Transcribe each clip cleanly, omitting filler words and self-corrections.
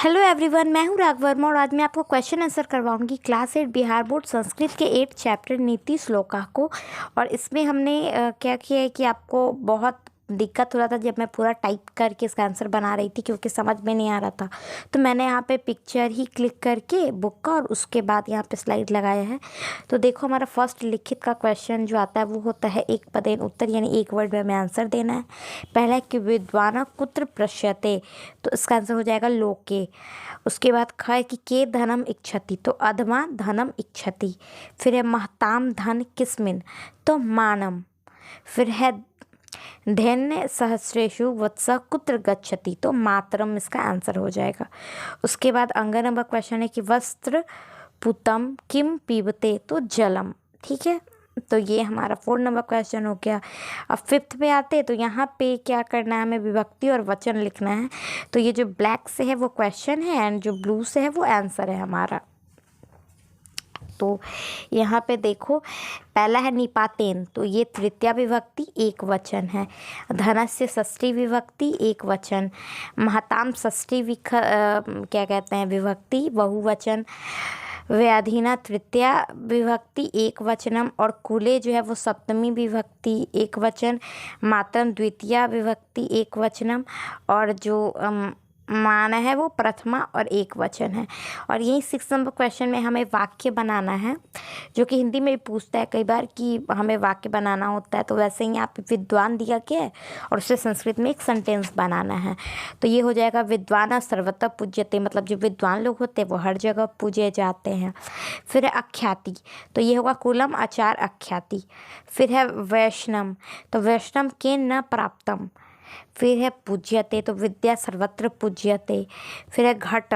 Hello everyone, मैं हूँ राघव वर्मा और आज मैं आपको क्वेश्चन आंसर करवाऊंगी क्लास 8 बिहार बोर्ड संस्कृत के 8 चैप्टर नीति श्लोका को। और इसमें हमने क्या किया है कि आपको बहुत दिक्कत हो रहा था जब मैं पूरा टाइप करके इसका आंसर बना रही थी क्योंकि समझ में नहीं आ रहा था। तो मैंने यहाँ पे पिक्चर ही क्लिक करके बुक का और उसके बाद यहाँ पे स्लाइड लगाया है। तो देखो, हमारा फर्स्ट लिखित का क्वेश्चन जो आता है वो होता है एक पदेन उत्तर, यानी एक वर्ड में हमें आंसर देना है। पहला है कि विद्वान कुत्र पृष्यते, तो इसका आंसर हो जाएगा लोके। उसके बाद ख है कि के धनम इच्छति, तो अधमा धनम इच्छति। फिर है महताम धन किस्मिन, तो मानम। फिर है धन्य सहस्रेषु वत्स कुत्र गच्छति, तो मातरम इसका आंसर हो जाएगा। उसके बाद अंग नंबर क्वेश्चन है कि वस्त्र पुतम किम पीबते, तो जलम। ठीक है, तो ये हमारा 4 नंबर क्वेश्चन हो गया। अब 5th पे आते तो यहाँ पे क्या करना है, हमें विभक्ति और वचन लिखना है। तो ये जो ब्लैक से है वो क्वेश्चन है एंड जो ब्लू से है वो आंसर है हमारा। तो यहाँ पे देखो, पहला है निपातेन, तो ये तृतीया विभक्ति एक वचन है। धनस्य षष्ठी विभक्ति एक वचन। महताम षष्ठी क्या कहते हैं विभक्ति बहुवचन। व्याधिना तृतीया विभक्ति एक वचनम। और कुले जो है वो सप्तमी विभक्ति एक वचन। मातरम द्वितीया विभक्ति एक वचनम। और जो मान है वो प्रथमा और एक वचन है। और यही 6 नंबर क्वेश्चन में हमें वाक्य बनाना है, जो कि हिंदी में भी पूछता है कई बार कि हमें वाक्य बनाना होता है। तो वैसे ही यहाँ पे विद्वान दिया गया है और उससे संस्कृत में एक सेंटेंस बनाना है। तो ये हो जाएगा विद्वान सर्वतः पूज्यते, मतलब जो विद्वान लोग होते हैं वो हर जगह पूजे जाते हैं। फिर है अख्याति, तो ये होगा कुलम आचार अख्याति। फिर है वैष्णव, तो वैष्णव के न प्राप्तम। फिर है पूज्यते, तो विद्या सर्वत्र पूज्यते। फिर है घट,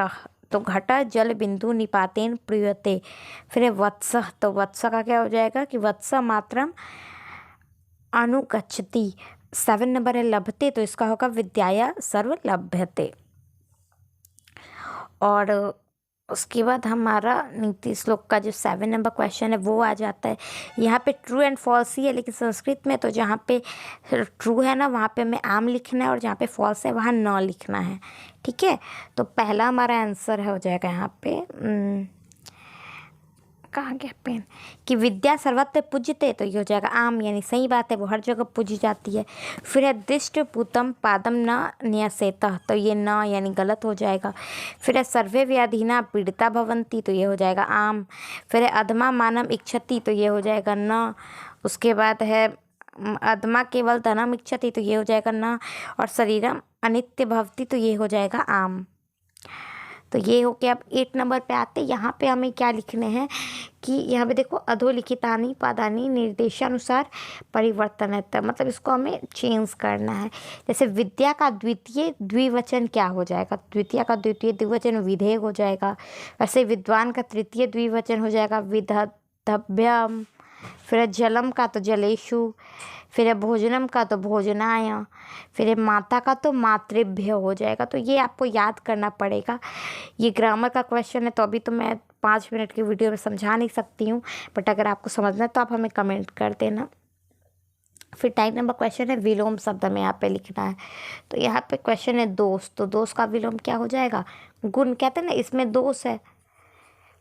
तो घट जल बिंदु निपातेन प्रियते। फिर है वत्स, तो वत्स का क्या हो जाएगा कि वत्स मात्रम अनुगच्छति। 7 नंबर है लभते, तो इसका होगा विद्याया सर्व लभ्यते। और उसके बाद हमारा नीति श्लोक का जो 7 नंबर क्वेश्चन है वो आ जाता है। यहाँ पे ट्रू एंड फॉल्स ही है, लेकिन संस्कृत में तो जहाँ पे ट्रू है ना वहाँ पे हमें आम लिखना है और जहाँ पे फॉल्स है वहाँ न लिखना है। ठीक है, तो पहला हमारा आंसर हो जाएगा यहाँ पे कहाँ गया पेन, कि विद्या सर्वत्र पूज्यते, तो ये हो जाएगा आम, यानी सही बात है, वो हर जगह पूजी जाती है। फिर है दृष्ट पूतम पादम न न्यसेत, तो ये न यानी गलत हो जाएगा। फिर है सर्वे व्याधिना पीड़िता भवंती, तो ये हो जाएगा आम। फिर है अधमा मानम इच्छति, तो ये हो जाएगा न। उसके बाद है अधमा केवल धनम इच्छति, तो ये हो जाएगा न। और शरीरम अनित्य भवती, तो ये हो जाएगा आम। तो ये हो गया। अब 8 नंबर पे आते, यहाँ पे हमें क्या लिखने हैं कि यहाँ पे देखो अधोलिखितानि पदानि निर्देशानुसार परिवर्तन है, मतलब इसको हमें चेंज करना है। जैसे विद्या का द्वितीय द्विवचन क्या हो जाएगा, द्वितीय का द्वितीय द्विवचन विधेय हो जाएगा। वैसे विद्वान का तृतीय द्विवचन हो जाएगा विदधभ्यम। फिर है जलम का तो जलेषु। फिर है भोजनम का तो भोजनाय। फिर है माता का तो मातृभ्य हो जाएगा। तो ये आपको याद करना पड़ेगा। ये ग्रामर का क्वेश्चन है, तो अभी तो मैं 5 मिनट की वीडियो में समझा नहीं सकती हूँ, बट अगर आपको समझना है तो आप हमें कमेंट कर देना। फिर 9 नंबर क्वेश्चन है विलोम शब्द में यहाँ पे लिखना है। तो यहाँ पे क्वेश्चन है दोष, तो दोष का विलोम क्या हो जाएगा, गुण। कहते हैं ना इसमें दोष है,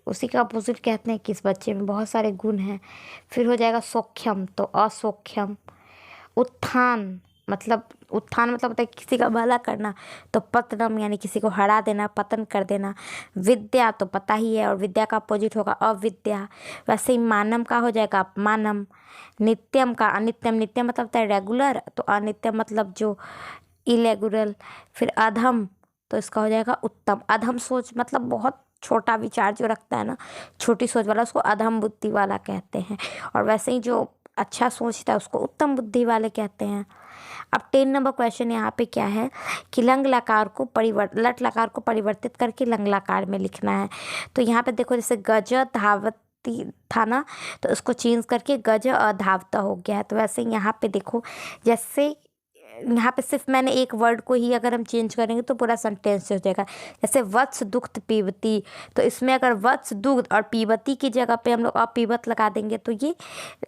उसी का अपोजिट कहते हैं कि इस बच्चे में बहुत सारे गुण हैं। फिर हो जाएगा सौख्यम, तो असौख्यम। उत्थान मतलब होता है किसी का भला करना, तो पतनम यानी किसी को हरा देना, पतन कर देना। विद्या तो पता ही है, और विद्या का अपोजिट होगा अविद्या। वैसे ही मानम का हो जाएगा अपमानम। नित्यम का अनित्यम, नित्यम मतलब होता है रेगुलर, तो अनित्यम मतलब जो इरेगुलर। फिर अधम, तो इसका हो जाएगा उत्तम। अधम सोच मतलब बहुत छोटा विचार जो रखता है ना, छोटी सोच वाला, उसको अधम बुद्धि वाला कहते हैं। और वैसे ही जो अच्छा सोचता है उसको उत्तम बुद्धि वाले कहते हैं। अब 10 नंबर क्वेश्चन यहाँ पे क्या है कि लट लकार को परिवर्तित करके लंग लकार में लिखना है। तो यहाँ पे देखो, जैसे गज धावती था ना, तो उसको चेंज करके गज अधावता हो गया है। तो वैसे यहाँ पे देखो, जैसे यहाँ पे सिर्फ मैंने एक वर्ड को ही अगर हम चेंज करेंगे तो पूरा सेंटेंस हो जाएगा। जैसे वत्स दुग्ध पीबती, तो इसमें अगर वत्स दुग्ध और पीबती की जगह पे हम लोग अपीबत लगा देंगे तो ये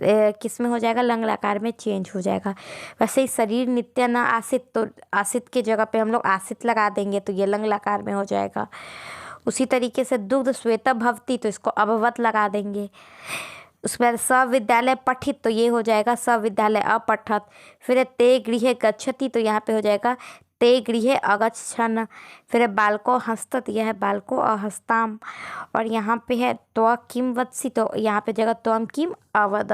किस में हो जाएगा, लंग लकार में चेंज हो जाएगा। वैसे ही शरीर नित्य न आसित, तो आसित की जगह पे हम लोग आसित लगा देंगे तो ये लंग लकार में हो जाएगा। उसी तरीके से दुग्ध श्वेता भवती, तो इसको अभवत लगा देंगे। उसके बाद सविद्यालय पठित, तो ये हो जाएगा सविद्यालय अपठत। फिर ते गृह गच्छति, तो यहाँ पे हो जाएगा ते गृह अगच्छन। फिर बालको हस्तत, यह है बालको अहस्ताम। और यहाँ पे है त्व किम वत्सि, तो यहाँ पे जगह त्वम किम अवद।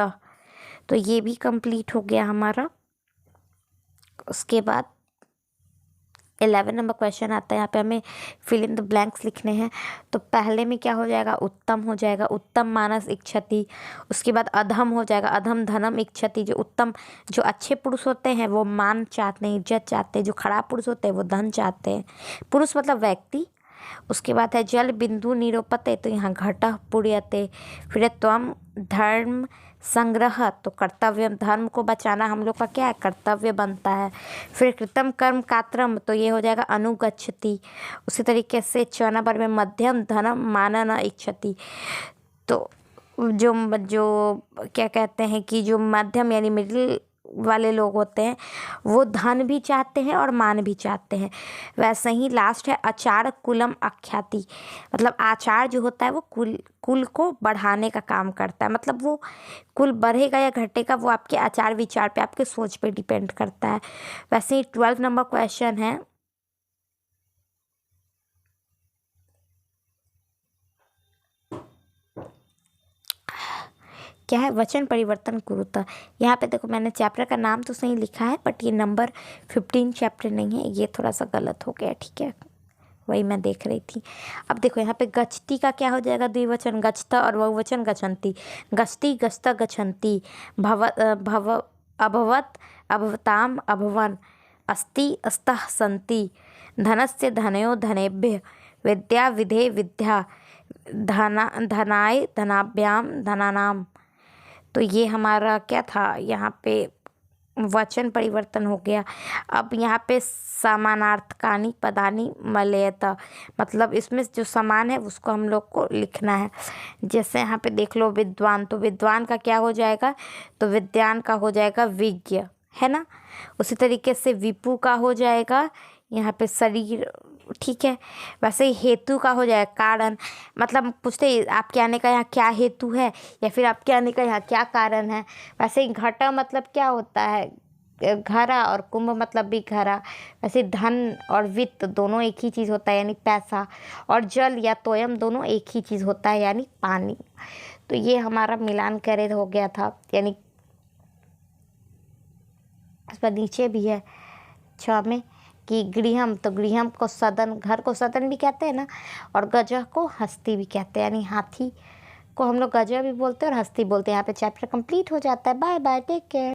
तो ये भी कंप्लीट हो गया हमारा। उसके बाद 11 नंबर क्वेश्चन आता है। यहाँ पे हमें फिल इन द ब्लैंक्स लिखने हैं। तो पहले में क्या हो जाएगा, उत्तम हो जाएगा, उत्तम मानस इच्छति। उसके बाद अधम हो जाएगा, अधम धनम इच्छति। जो उत्तम, जो अच्छे पुरुष होते हैं वो मान चाहते हैं, इज्जत चाहते हैं। जो खराब पुरुष होते हैं वो धन चाहते हैं। पुरुष मतलब व्यक्ति। उसके बाद है जल बिंदु निरूपते, तो यहाँ घट पुण्यते। फिर त्वम धर्म संग्रह, तो कर्तव्य, धर्म को बचाना हम लोग का क्या है, कर्तव्य बनता है। फिर कृतम कर्म कात्रम, तो ये हो जाएगा अनुगच्छति। उसी तरीके से 6 नंबर में मध्यम धनम मानन इच्छति। तो जो क्या कहते हैं कि जो मध्यम यानी मिडिल वाले लोग होते हैं वो धन भी चाहते हैं और मान भी चाहते हैं। वैसे ही लास्ट है आचार कुलम आख्याति, मतलब आचार जो होता है वो कुल को बढ़ाने का काम करता है। मतलब वो कुल बढ़ेगा या घटेगा वो आपके आचार विचार पे, आपके सोच पे डिपेंड करता है। वैसे ही 12 नंबर क्वेश्चन है, क्या है, वचन परिवर्तन कुरुता। यहाँ पे देखो मैंने चैप्टर का नाम तो सही लिखा है बट ये नंबर 15 चैप्टर नहीं है, ये थोड़ा सा गलत हो गया, ठीक है, वही मैं देख रही थी। अब देखो यहाँ पे गच्छति का क्या हो जाएगा, द्विवचन गच्छता, और बहुवचन गच्छन्ति। गच्छति गच्छता गच्छन्ति, भव अभवत अभवताम अभवन, अस्ति अस्तः सन्ति, धनस्य धनयो धनेभ्य, विद्या विधे विद्या, धनाय धनाभ्याम धनानाम। तो ये हमारा क्या था, यहाँ पे वचन परिवर्तन हो गया। अब यहाँ पे समानार्थकानी पदानी मलयता, मतलब इसमें जो समान है उसको हम लोग को लिखना है। जैसे यहाँ पे देख लो विद्वान, तो विद्वान का क्या हो जाएगा, तो विद्वान का हो जाएगा विज्ञ, है ना। उसी तरीके से विपु का हो जाएगा यहाँ पे शरीर, ठीक है। वैसे ही हेतु का हो जाएगा कारण, मतलब पूछते आपके आने का यहाँ क्या हेतु है या फिर आपके आने का यहाँ क्या कारण है। वैसे ही घटा मतलब क्या होता है, घरा, और कुंभ मतलब भी घरा। वैसे धन और वित्त दोनों एक ही चीज़ होता है यानी पैसा, और जल या तोयम दोनों एक ही चीज़ होता है यानी पानी। तो ये हमारा मिलान करे हो गया था, यानी इस पर नीचे भी है 6 में कि गृहम, तो गृहम को सदन, घर को सदन भी कहते हैं ना, और गजह को हस्ती भी कहते हैं, यानी हाथी को हम लोग गजह भी बोलते हैं और हस्ती बोलते हैं। यहाँ पे चैप्टर कंप्लीट हो जाता है। Bye bye, take care.